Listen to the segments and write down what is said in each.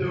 2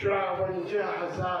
54,000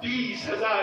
20,000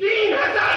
3,000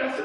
10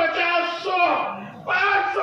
50 100 500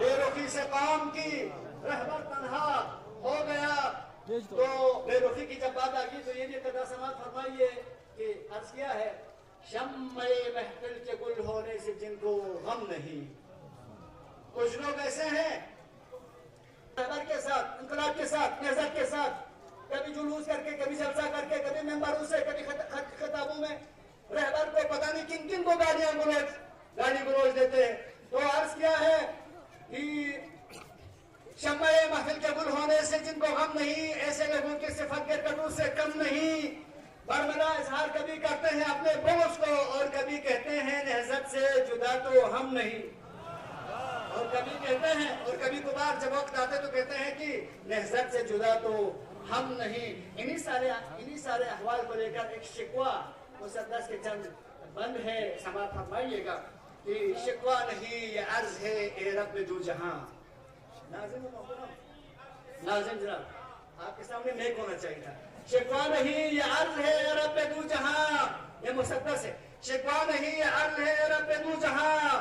بے رخی سے قوم کی رہبر تنہا ہو گیا. تو بے رخی کی جب بات آگی تو یہ بھی قضا سماعت فرمائیے کہ عرض کیا ہے شمع محفل کے گل ہونے سے جن کو غم نہیں. کچھ لوگ ایسے ہیں رہبر کے ساتھ، انقلاب کے ساتھ، نہضت کے ساتھ کبھی جلوس کر کے، کبھی جلسہ کر کے، کبھی ممبروں سے، کبھی خطابوں میں رہبر کو پتہ نہیں کن کن کو گالی گلوچ دیتے ہیں. تو عرض کیا ہے کہ شمع محفل کے گل ہونے سے جن کو غم نہیں، ایسے لوگوں کی صفت کے کٹو سے کم نہیں. برملا اظہار کبھی کرتے ہیں اپنے بغض کو اور کبھی کہتے ہیں نہضت سے جدا تو ہم نہیں. اور کبھی کہتے ہیں، اور کبھی کبھار جب وقت آتے تو کہتے ہیں کہ نہضت سے جدا تو ہم نہیں. انہی سارے احوال کو لے کر ایک شکوہ مسدس کے چند بند ہے، سماعت فرمائیے گا کہ شکوہ نہیں یہ عرض ہے اے رب دو جہاں. ناظم جناب آپ کے سامنے نیک ہونا چاہیے تھا. شکوہ نہیں یہ عرض ہے اے رب دو جہاں، یہ مسدس ہے. شکوہ نہیں یہ عرض ہے اے رب دو جہاں،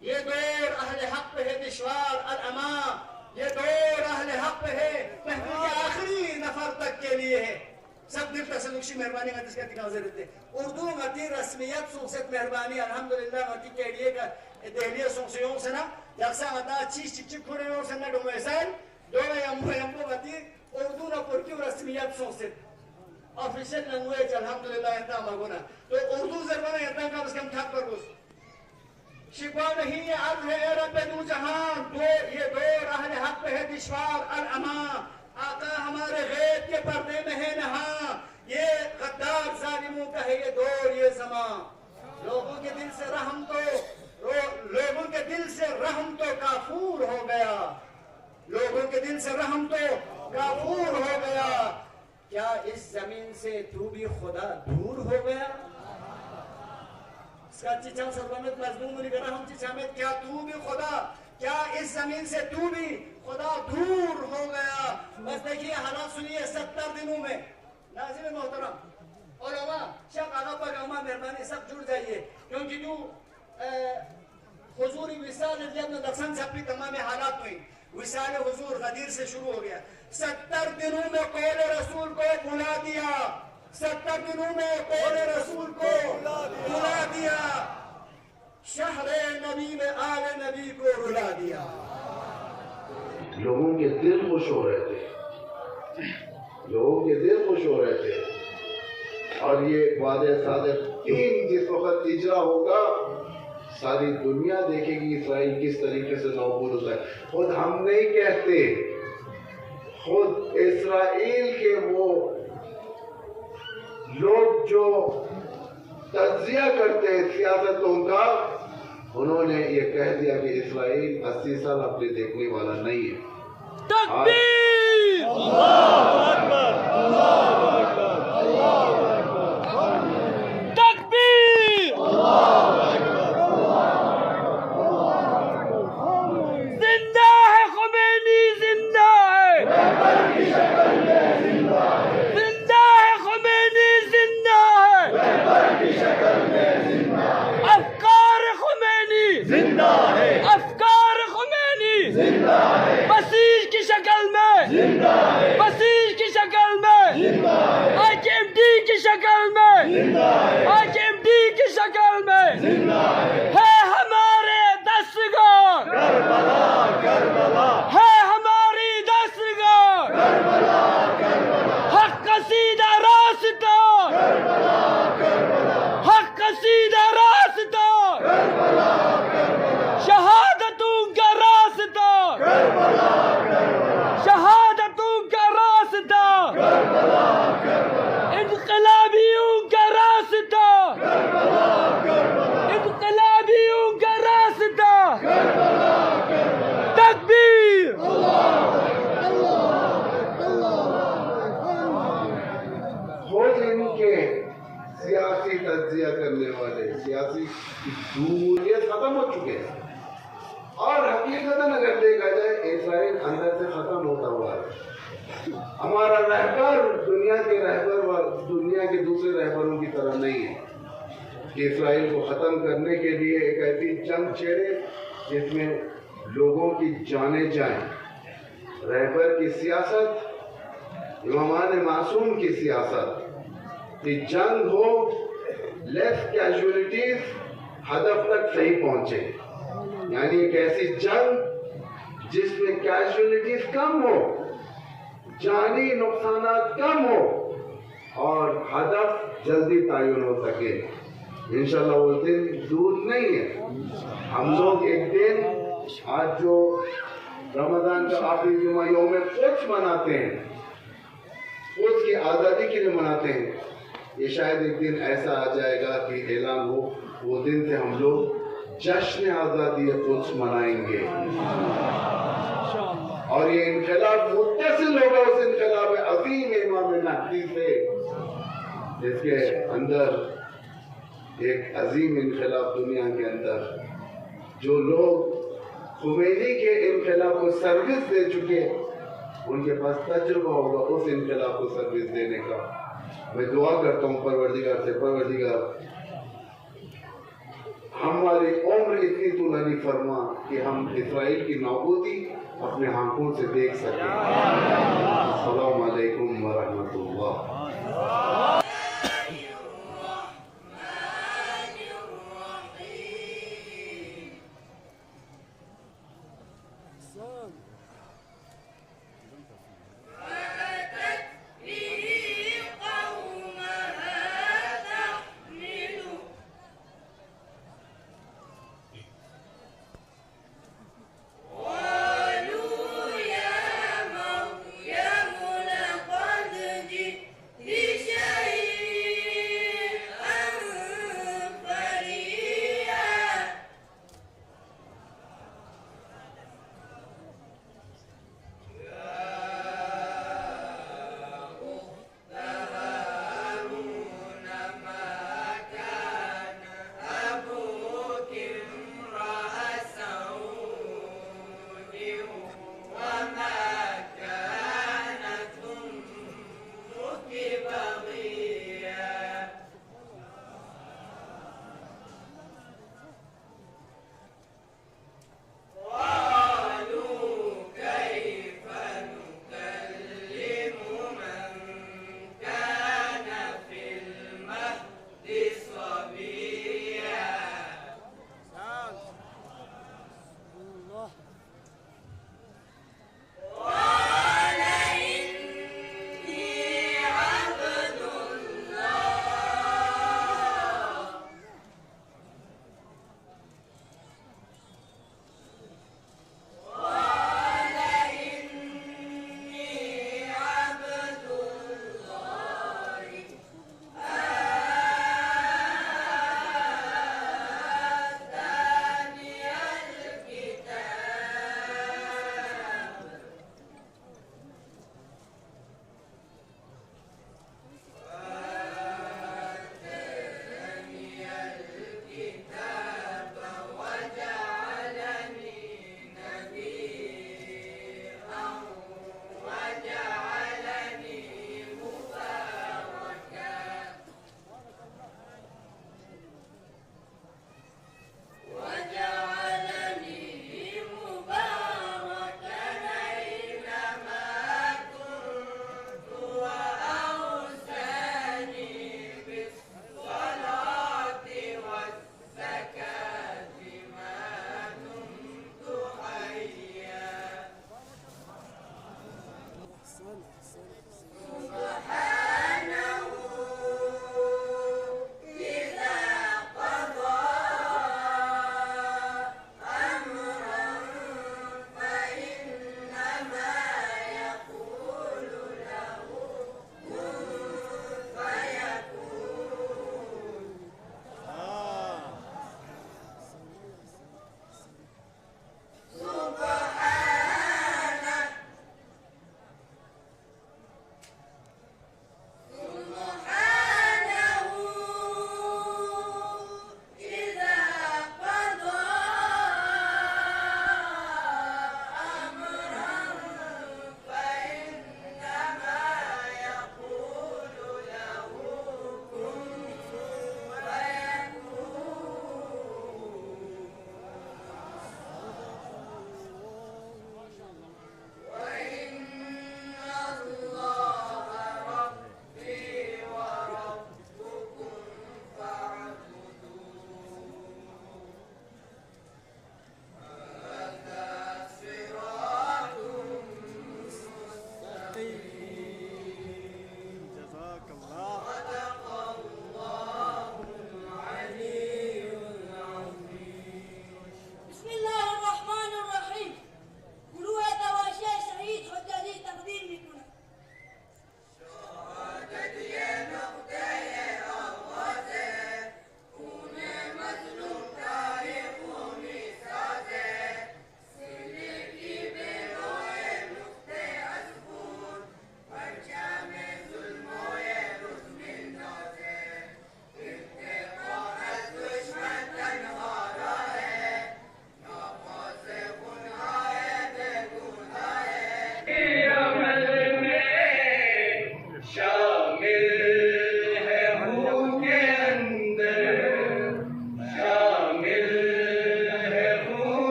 یہ دور اہل حق ہے دشوار الاما. یہ دور اہل حق ہے محبوب کے آخری نفر تک کے لیے ہے. سب دل تصدقشی مہربانی کا جس کا تناظر دیتے اردو متی رسمیت سوکست مہربانی الحمدللہ متی کیلیے کا دہلیہ سوکسیوں سے نا یکسا متا چیز چک چک کھوڑے اور سنہ ڈومے سائل دوڑے یمبو متی اردو نا پرکی رسمیت سوکست آفیشل لنگویج الحمدللہ انتا مگونا. تو اردو زربانا انتا کا بس کم ٹھاک پر گوز. شکوہ نہیں یہ عرض ہے اے رب دو جہاں، یہ دور اہل حق ہے دشوار الاما. آقا ہمارے غیب کے پردے میں ہے نہاں، یہ غدار ظالموں کا ہے یہ دور یہ زمان. لوگوں کے دل سے رحم تو کافور ہو گیا. لوگوں کے دل سے رحم تو کافور ہو گیا. کیا اس زمین سے تو بھی خدا دور ہو گیا؟ اس کا چچا سربامت مضمون ملی کر رحم چچا میں کیا تو بھی خدا، کیا اس زمین سے تو بھی خدا دور ہو گیا؟ بس دیکھیے حالات سنیے 70 دنوں میں. ناظرین محترم علماء شیخ آغا پاک اما مہربانی سب جڑ جائیے کیونکہ جو حضور وصال ابن دقسن سے اپنی تمام حالات ہوئی. وصال حضور غدیر سے شروع ہو گیا. 70 دنوں میں قول رسول کو بلا دیا. 70 دنوں میں قول رسول کو بلا دیا. شہر نبی میں آل نبی کو رلا دیا. لوگوں کے دل خوش ہو رہے تھے، لوگوں کے دل خوش ہو رہے تھے. اور یہ وعدہ صادق جس وقت اجرا ہوگا ساری دنیا دیکھے گی اسرائیل کس طریقے سے نابود ہوتا ہے. خود ہم نہیں کہتے، خود اسرائیل کے وہ لوگ جو تجزیہ کرتے ہیں سیاستوں کا، انہوں نے یہ کہہ دیا کہ اسرائیل 80 سال اپنے دیکھنے والا نہیں ہے. تکبیر! اللہ اکبر! اللہ اکبر! اللہ اکبر! تکبیر! اللہ اکبر! زندہ ہے خمینی، زندہ ہے! رہبر کی شکل میں زندہ ہے! زندہ ہے خمینی، زندہ ہے! رہبر کی شکل میں زندہ ہے! افکار خمینی زندہ ہے! افکار خمینی زندہ ہے! مسیح کی شکل میں زندہ ہے! مسیح کی شکل میں زندہ ہے! آئی ایم ڈی کی شکل میں زندہ ہے! آئی ایم ڈی کی شکل میں زندہ ہے! ہمارے دستگار کربلا کربلا ہے ہماری دستگار کربلا کربلا حق کا سیدھا راستہ کربلا کربلا حق کا سیدھا راستہ کربلا کربلا شہادتوں کا راستہ کربلا کربلا شہادتوں کا راستہ کربلا کربلا انقلابیوں کا راستہ کربلا کربلا انقلابیوں کا راستہ کربلا کربلا تکبیر! خود ان کے سیاسی تجزیہ کرنے والے سیاسی جمہوریت ختم ہو چکے ہیں اور حقیقتاً اگر دیکھا جائے اسرائیل اندر سے ختم ہوتا ہوا ہے. ہمارا رہبر دنیا کے دوسرے رہبروں کی طرح نہیں ہے کہ اسرائیل کو ختم کرنے کے لیے ایک ایسی جنگ چھیڑے جس میں لوگوں کی جانیں جائیں. رہبر کی سیاست, امامان معصوم کی سیاست کہ جنگ ہو, لیس کیجولیٹیز, ہدف تک صحیح پہنچے. یعنی ایک ایسی جنگ جس میں کیجولیٹیز کم ہو, جانی نقصانات کم ہو اور ہدف جلدی تعین ہو سکے. انشاءاللہ وہ دن دور نہیں ہے. ہم لوگ ایک دن آج جو رمضان کا آخری جمعہ یوم قدس مناتے ہیں, قدس کی آزادی کے لیے مناتے ہیں, یہ شاید ایک دن ایسا آ جائے گا کہ اعلان ہو, وہ دن سے ہم لوگ جشن آزادی قدس منائیں گے. اور یہ انقلاب متصل ہوگا اس انقلاب عظیم امام مہدی سے, جس کے اندر ایک عظیم انقلاب دنیا کے اندر جو لوگ خمینی کے انقلاب کو سروس دے چکے, ان کے پاس تجربہ ہوگا اس انقلاب کو سروس دینے کا. میں دعا کرتا ہوں پروردگار سے, پروردگار ہماری عمر اتنی طولانی فرما کہ ہم اسرائیل کی نابودی اپنے آنکھوں سے دیکھ سکیں. السلام علیکم ورحمۃ اللہ.